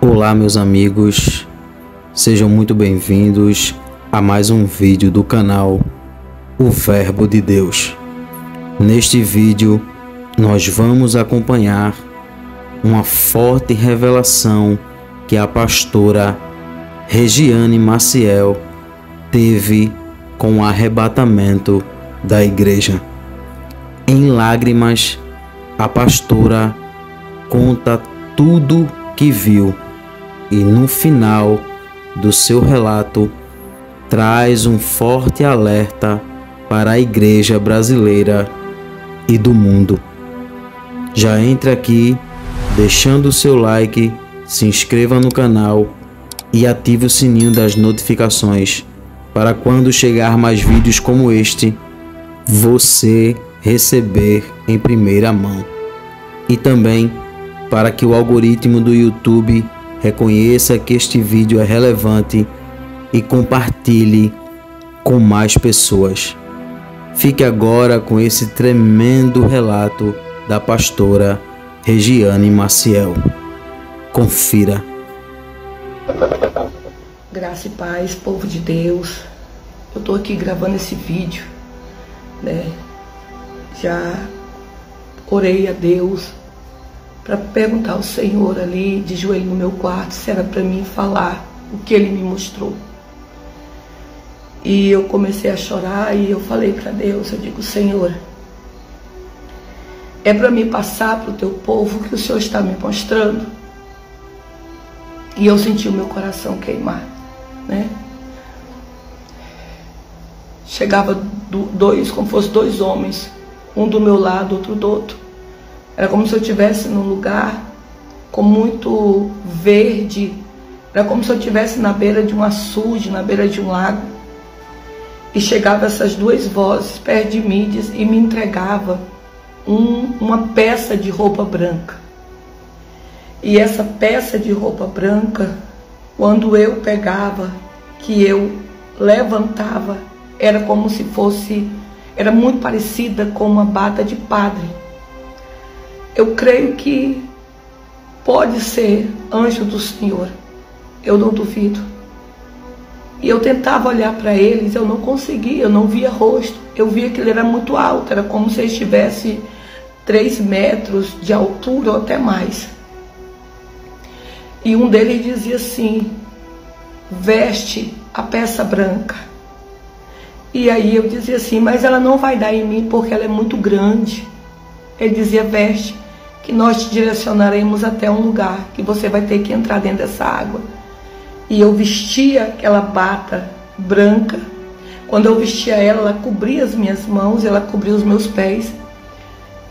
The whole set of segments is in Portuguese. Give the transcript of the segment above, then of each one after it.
Olá meus amigos, sejam muito bem-vindos a mais um vídeo do canal O Verbo de Deus. Neste vídeo nós vamos acompanhar uma forte revelação que a pastora Regiane Maciel teve com o arrebatamento da igreja. Em lágrimas, a pastora conta tudo que viu e no final do seu relato traz um forte alerta para a igreja brasileira e do mundo. Já entre aqui deixando o seu like, se inscreva no canal e ative o sininho das notificações para quando chegar mais vídeos como este, você receber em primeira mão. E também para que o algoritmo do YouTube reconheça que este vídeo é relevante e compartilhe com mais pessoas. Fique agora com esse tremendo relato da pastora Regiane Maciel. Confira. Graça e paz, povo de Deus. Eu estou aqui gravando esse vídeo, Já orei a Deus para perguntar ao Senhor ali, de joelho no meu quarto, se era para mim falar o que Ele me mostrou. E eu comecei a chorar e eu falei para Deus, eu digo: Senhor, é para mim passar para o teu povo o que o Senhor está me mostrando? E eu senti o meu coração queimar, Chegava como fosse dois homens, um do meu lado, outro do outro. Era como se eu estivesse num lugar com muito verde. Era como se eu estivesse na beira de um açude, na beira de um lago. E chegavam essas duas vozes perto de mim e me entregava uma peça de roupa branca. E essa peça de roupa branca, quando eu pegava, que eu levantava, era como se fosse, era muito parecida com uma bata de padre. Eu creio que pode ser anjo do Senhor, eu não duvido. E eu tentava olhar para eles, eu não conseguia, eu não via rosto. Eu via que ele era muito alto, era como se ele estivesse 3 metros de altura ou até mais. E um deles dizia assim: veste a peça branca. E aí eu dizia assim: mas ela não vai dar em mim porque ela é muito grande. Ele dizia: veste, que nós te direcionaremos até um lugar que você vai ter que entrar dentro dessa água. E eu vestia aquela bata branca. Quando eu vestia ela, ela cobria as minhas mãos, ela cobria os meus pés.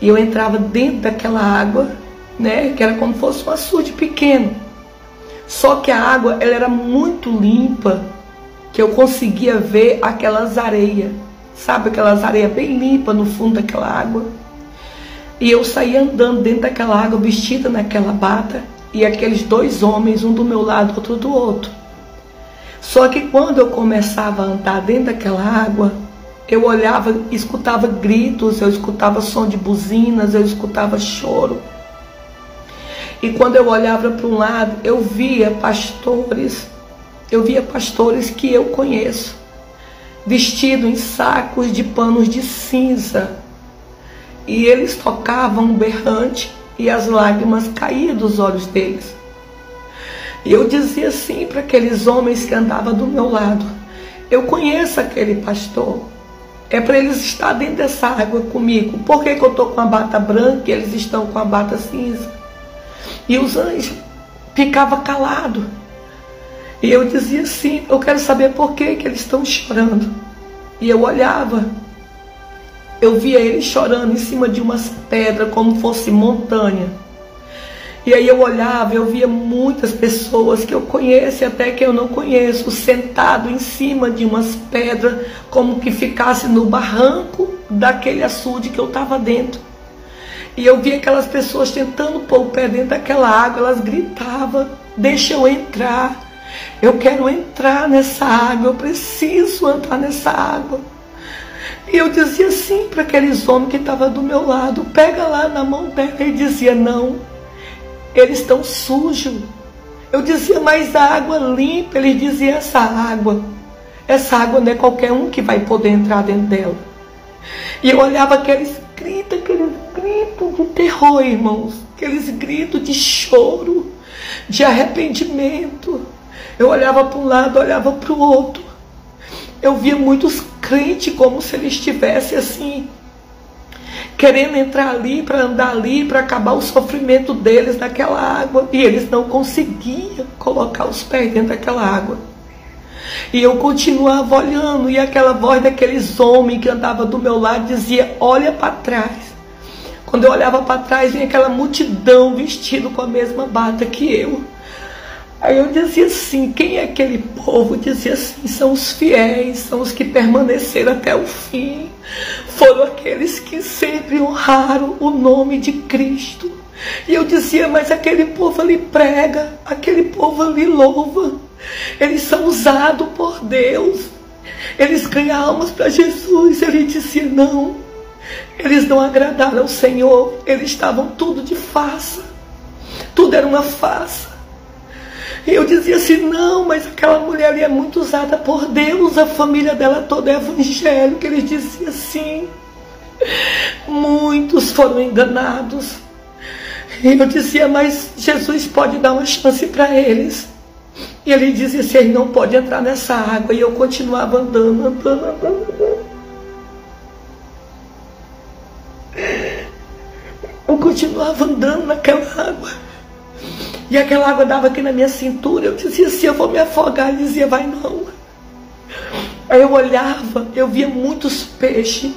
E eu entrava dentro daquela água, que era como se fosse um açude pequeno. Só que a água, ela era muito limpa, que eu conseguia ver aquelas areias, sabe, aquelas areias bem limpas no fundo daquela água. E eu saía andando dentro daquela água, vestida naquela bata, e aqueles dois homens, um do meu lado, outro do outro. Só que quando eu começava a andar dentro daquela água, eu olhava, escutava gritos, eu escutava som de buzinas, eu escutava choro. E quando eu olhava para um lado, eu via pastores que eu conheço, vestidos em sacos de panos de cinza. E eles tocavam um berrante e as lágrimas caíam dos olhos deles. E eu dizia assim para aqueles homens que andavam do meu lado: eu conheço aquele pastor, é para eles estar dentro dessa água comigo. Por que eu estou com a bata branca e eles estão com a bata cinza? E os anjos ficavam calados. E eu dizia assim: eu quero saber por que eles estão chorando. E eu olhava, eu via eles chorando em cima de umas pedras, como fosse montanha. E aí eu olhava, eu via muitas pessoas que eu conheço e até que eu não conheço, sentado em cima de umas pedras, como que ficasse no barranco daquele açude que eu estava dentro. E eu via aquelas pessoas tentando pôr o pé dentro daquela água, elas gritavam: deixa eu entrar, eu quero entrar nessa água, eu preciso entrar nessa água. E eu dizia assim para aqueles homens que estavam do meu lado: pega lá na mão dela. E dizia: não, eles estão sujos, Eu dizia, mas a água limpa. Ele dizia, essa água não é qualquer um que vai poder entrar dentro dela. E eu olhava aqueles gritos de terror, irmãos, aqueles gritos de choro, de arrependimento. Eu olhava para um lado, olhava para o outro. Eu via muitos crentes como se eles estivessem assim, querendo entrar ali, para andar ali, para acabar o sofrimento deles naquela água. E eles não conseguiam colocar os pés dentro daquela água. E eu continuava olhando, e aquela voz daqueles homens que andavam do meu lado dizia, olha para trás. Quando eu olhava para trás, vinha aquela multidão vestido com a mesma bata que eu. Aí eu dizia assim, quem é aquele povo? Eu dizia assim, são os fiéis, são os que permaneceram até o fim. Foram aqueles que sempre honraram o nome de Cristo. E eu dizia, mas aquele povo ali prega, aquele povo ali louva. Eles são usados por Deus. Eles ganham almas para Jesus. Ele dizia, não. Eles não agradaram ao Senhor. Eles estavam tudo de farsa. Tudo era uma farsa. E eu dizia assim, não, mas aquela mulher ali é muito usada por Deus. A família dela toda é evangélica. Ele dizia assim. Muitos foram enganados. E eu dizia, mas Jesus pode dar uma chance para eles. E ele dizia assim, ele não pode entrar nessa água. E eu continuava andando. Eu continuava andando naquela água. E aquela água dava aqui na minha cintura. Eu dizia assim, eu vou me afogar. Ele dizia, vai não. Aí eu olhava, eu via muitos peixes.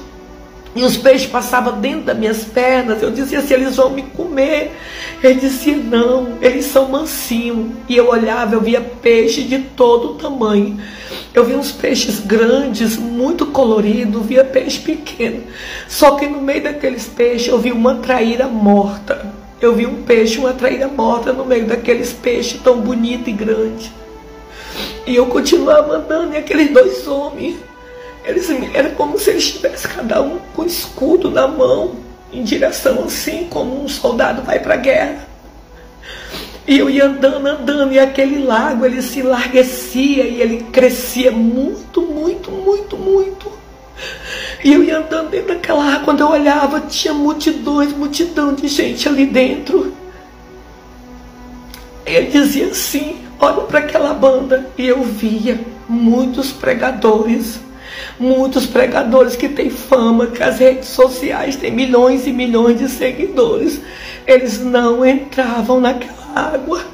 E os peixes passavam dentro das minhas pernas. Eu dizia assim, eles vão me comer. Ele dizia, não, eles são mansinhos. E eu olhava, eu via peixe de todo tamanho. Eu via uns peixes grandes, muito coloridos, via peixe pequeno. Só que no meio daqueles peixes eu vi uma traíra morta. Eu vi um peixe, uma traíra morta no meio daqueles peixes tão bonito e grande. E eu continuava andando, e aqueles dois homens, era como se eles tivessem cada um com escudo na mão, em direção assim, como um soldado vai para a guerra. E eu ia andando, e aquele lago, ele se enlarguecia, e ele crescia muito, muito, muito, muito. E eu ia andando dentro daquela água, quando eu olhava, tinha multidão de gente ali dentro. Ele dizia assim, olha para aquela banda, e eu via muitos pregadores que têm fama, que as redes sociais têm milhões e milhões de seguidores. Eles não entravam naquela água.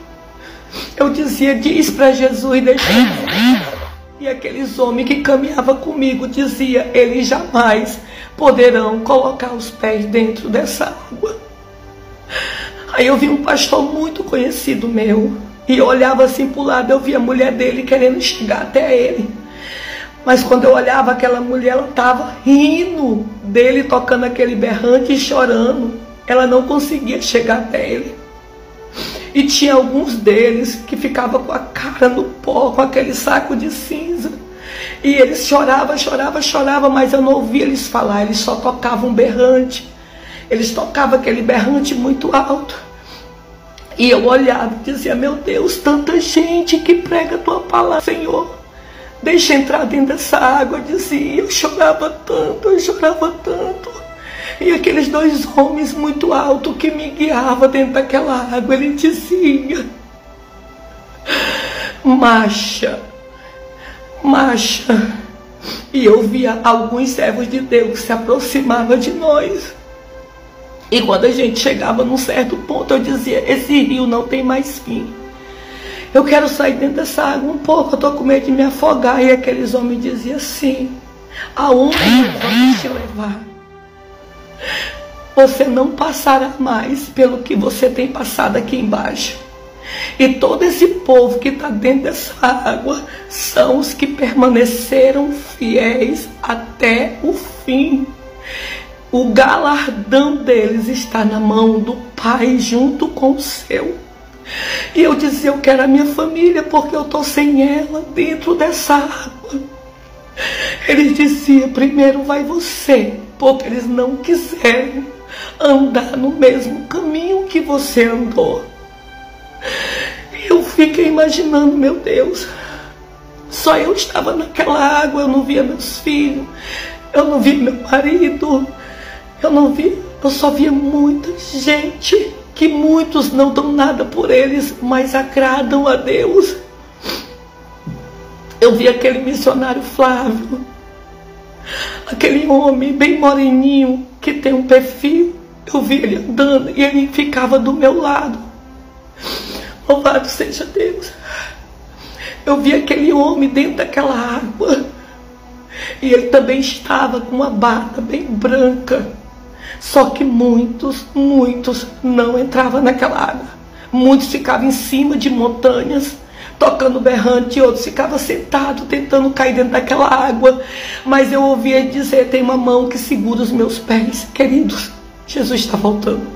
Eu dizia, diz para Jesus deixar. E aqueles homens que caminhavam comigo dizia, eles jamais poderão colocar os pés dentro dessa água. Aí eu vi um pastor muito conhecido meu, e eu olhava assim para o lado, eu via a mulher dele querendo chegar até ele. Mas quando eu olhava aquela mulher, ela estava rindo dele, tocando aquele berrante e chorando. Ela não conseguia chegar até ele. E tinha alguns deles que ficavam com a cara no pó, com aquele saco de cinza. E eles choravam, mas eu não ouvia eles falar, eles só tocavam berrante. Eles tocavam aquele berrante muito alto. E eu olhava e dizia, meu Deus, tanta gente que prega a tua palavra, Senhor. Deixa entrar dentro dessa água, eu dizia, eu chorava tanto. E aqueles dois homens muito altos que me guiavam dentro daquela água, ele dizia, marcha. E eu via alguns servos de Deus que se aproximavam de nós. E quando a gente chegava num certo ponto, eu dizia, esse rio não tem mais fim. Eu quero sair dentro dessa água um pouco, eu estou com medo de me afogar. E aqueles homens diziam assim, aonde vamos te levar? Você não passará mais pelo que você tem passado aqui embaixo. E todo esse povo que está dentro dessa água são os que permaneceram fiéis até o fim. O galardão deles está na mão do Pai junto com o seu. E eu dizia, eu quero a minha família porque eu estou sem ela dentro dessa água. Ele dizia, primeiro vai você, porque eles não quiseram andar no mesmo caminho que você andou. Eu fiquei imaginando, meu Deus, só eu estava naquela água, eu não via meus filhos, eu não via meu marido, eu só via muita gente, que muitos não dão nada por eles, mas agradam a Deus. Eu vi aquele missionário Flávio, aquele homem bem moreninho, que tem um perfil. Eu vi ele andando e ele ficava do meu lado. Louvado seja Deus. Eu vi aquele homem dentro daquela água. E ele também estava com uma bata bem branca. Só que muitos não entravam naquela água. Muitos ficavam em cima de montanhas, tocando berrante, e outros ficavam sentados, tentando cair dentro daquela água. Mas eu ouvi ele dizer: tem uma mão que segura os meus pés. Queridos, Jesus está voltando.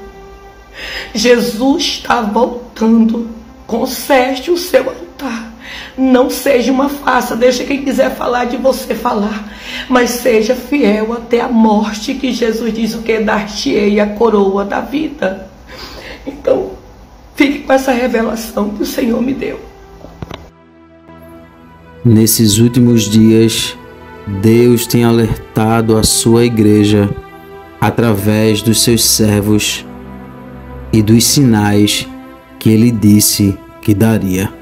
Jesus está voltando. Conserte o seu altar. Não seja uma farsa. Deixa quem quiser falar de você falar, mas seja fiel até a morte, que Jesus diz o que? Dar-te-ei a coroa da vida. Então, fique com essa revelação que o Senhor me deu. Nesses últimos dias, Deus tem alertado a sua igreja através dos seus servos e dos sinais que ele disse que daria.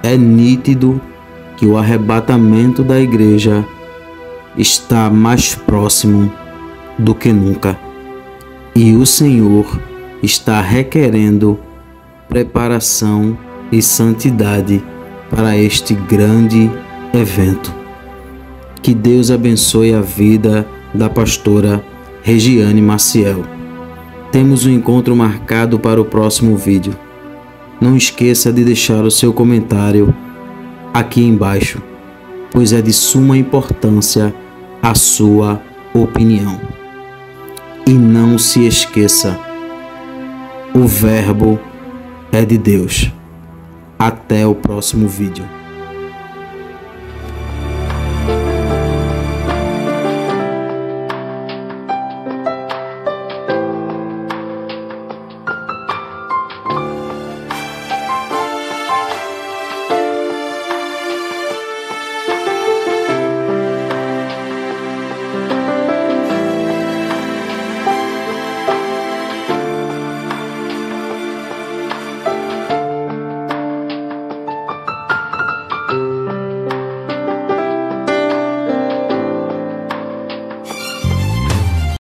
É nítido que o arrebatamento da igreja está mais próximo do que nunca, e o Senhor está requerendo preparação e santidade para este grande evento. Que Deus abençoe a vida da pastora Regiane Maciel. Temos um encontro marcado para o próximo vídeo. Não esqueça de deixar o seu comentário aqui embaixo, pois é de suma importância a sua opinião. E não se esqueça, o Verbo é de Deus. Até o próximo vídeo.